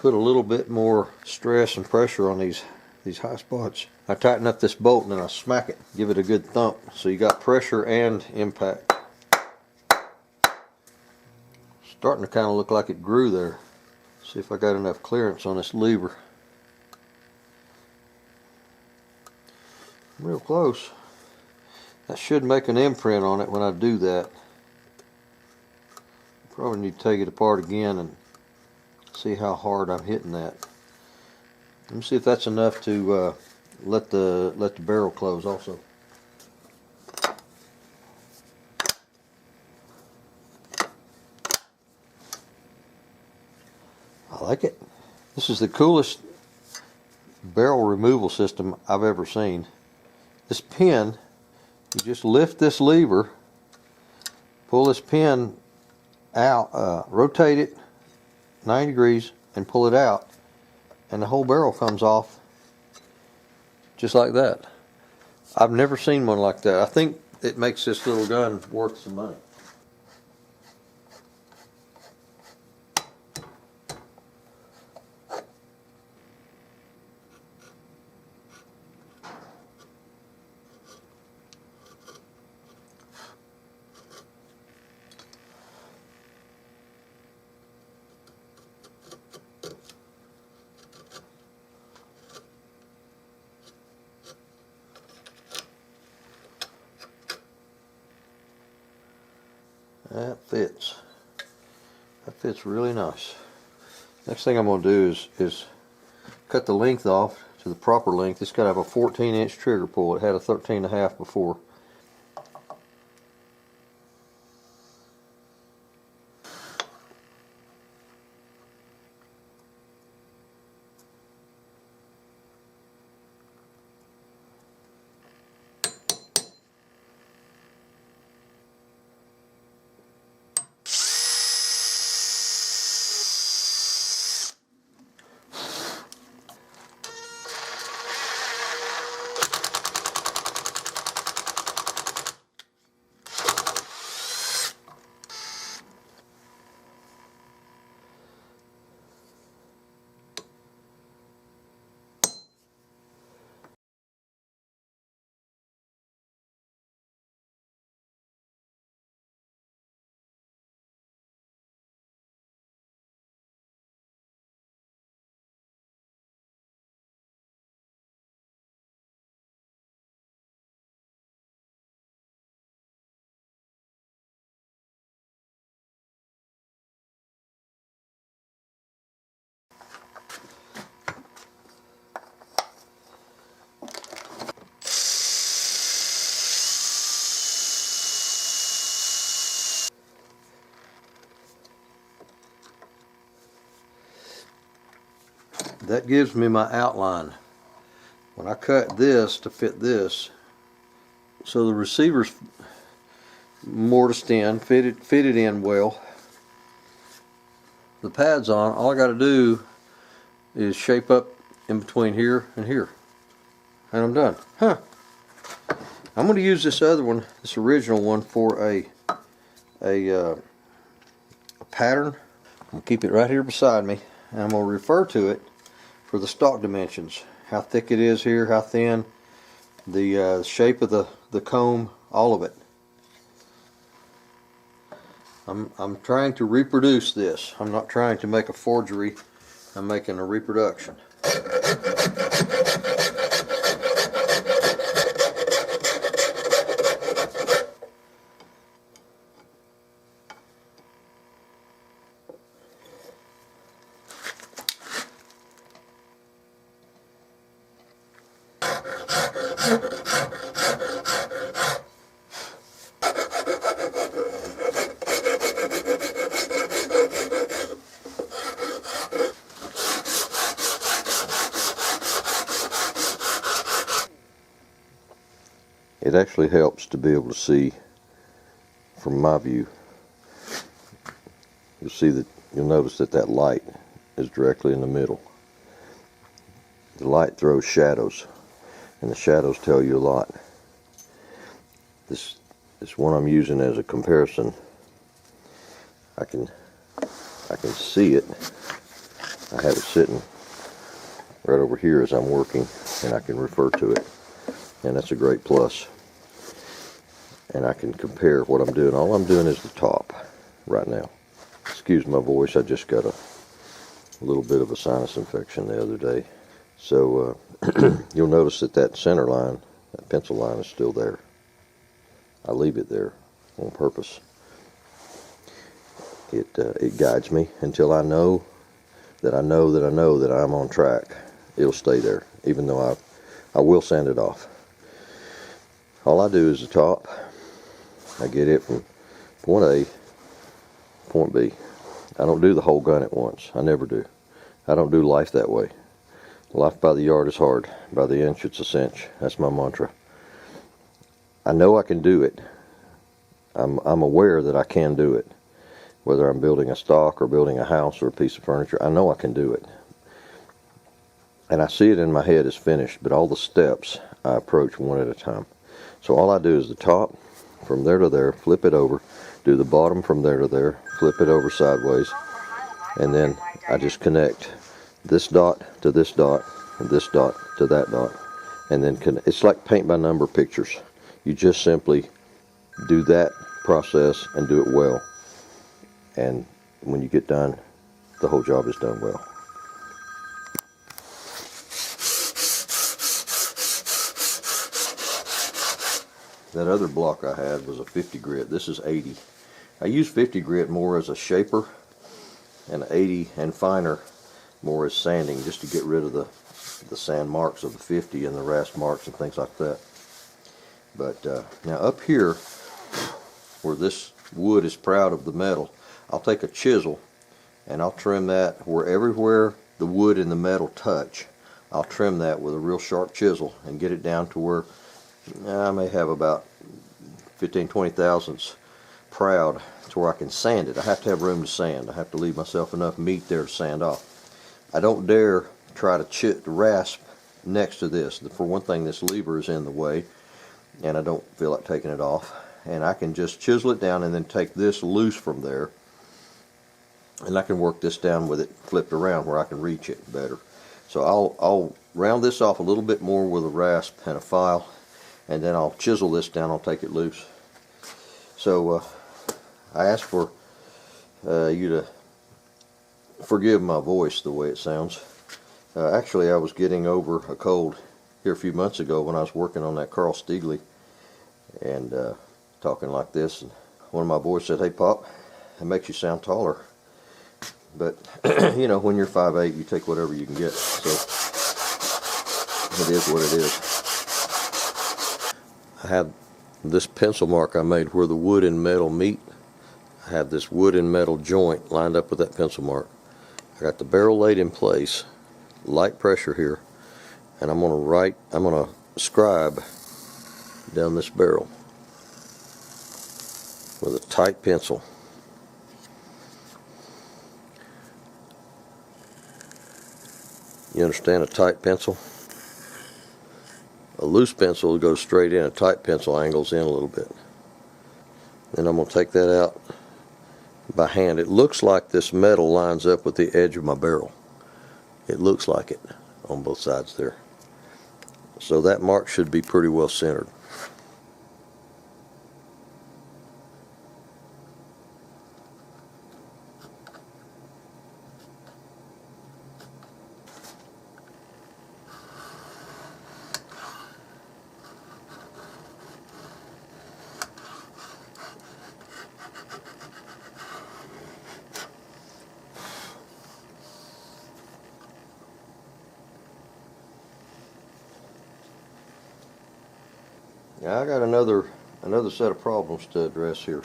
put a little bit more stress and pressure on these high spots. I tighten up this bolt and then I smack it, give it a good thump, so you got pressure and impact. Starting to kind of look like it grew there. See if I got enough clearance on this lever. Real close. That should make an imprint on it when I do that. Probably need to take it apart again and see how hard I'm hitting that. Let me see if that's enough to let the barrel close also. I like it. This is the coolest barrel removal system I've ever seen. This pin, you just lift this lever, pull this pin out, rotate it 90 degrees and pull it out, and the whole barrel comes off just like that. I've never seen one like that. I think it makes this little gun worth some money. That fits. That fits really nice. Next thing I'm going to do is cut the length off to the proper length. It's got to have a 14-inch trigger pull. It had a 13.5 before. That gives me my outline. When I cut this to fit this, so the receiver's mortised in, fitted in well. The pad's on. All I got to do is shape up in between here and here, and I'm done. I'm going to use this other one, this original one, for a pattern. I'm going to keep it right here beside me, and I'm going to refer to it for the stock dimensions. How thick it is here, how thin, the shape of the comb, all of it. I'm trying to reproduce this. I'm not trying to make a forgery. I'm making a reproduction. It actually helps to be able to see from my view. You'll notice that light is directly in the middle. The light throws shadows, and the shadows tell you a lot. This one I'm using as a comparison. I can see it I have it sitting right over here as I'm working, and I can refer to it, and that's a great plus. And I can compare what I'm doing. All I'm doing is the top right now. Excuse my voice, I just got a little bit of a sinus infection the other day. So you'll notice that that center line, that pencil line, is still there. I leave it there on purpose. It guides me until I know that I'm on track. It'll stay there, even though I will sand it off. All I do is the top. I get it from point A to point B. I don't do the whole gun at once. I never do. I don't do life that way. Life by the yard is hard. By the inch, it's a cinch. That's my mantra. I know I can do it. I'm aware that I can do it. Whether I'm building a stock or building a house or a piece of furniture, I know I can do it. And I see it in my head as finished, but all the steps I approach one at a time. So all I do is the top, from there to there, flip it over, do the bottom from there to there, flip it over sideways, and then I just connect this dot to this dot, and this dot to that dot, and then it's like paint by number pictures. You just simply do that process and do it well. And when you get done, the whole job is done well. That other block I had was a 50 grit. This is 80. I use 50 grit more as a shaper, and 80 and finer more as sanding, just to get rid of the sand marks of the 50 and the rasp marks and things like that. But now up here, where this wood is proud of the metal, I'll take a chisel and I'll trim that where everywhere the wood and the metal touch. I'll trim that with a real sharp chisel and get it down to where I may have about 15-20 thousandths proud to where I can sand it. I have to have room to sand. I have to leave myself enough meat there to sand off. I don't dare try to rasp next to this. For one thing, this lever is in the way and I don't feel like taking it off. And I can just chisel it down and then take this loose from there, and I can work this down with it flipped around where I can reach it better. So I'll round this off a little bit more with a rasp and a file, and then I'll chisel this down. I'll take it loose. So I ask for you to forgive my voice the way it sounds. Actually, I was getting over a cold here a few months ago when I was working on that Carl Stiegley and talking like this, and one of my boys said, "Hey Pop, it makes you sound taller." But you know, when you're 5'8", you take whatever you can get, so it is what it is. I have this pencil mark I made where the wood and metal meet. I have this wood and metal joint lined up with that pencil mark. I got the barrel laid in place, light pressure here, and I'm gonna scribe down this barrel with a tight pencil. You understand a tight pencil? A loose pencil goes straight in, a tight pencil angles in a little bit. Then I'm going to take that out by hand. It looks like this metal lines up with the edge of my barrel. It looks like it on both sides there. So that mark should be pretty well centered. Now I got another set of problems to address here.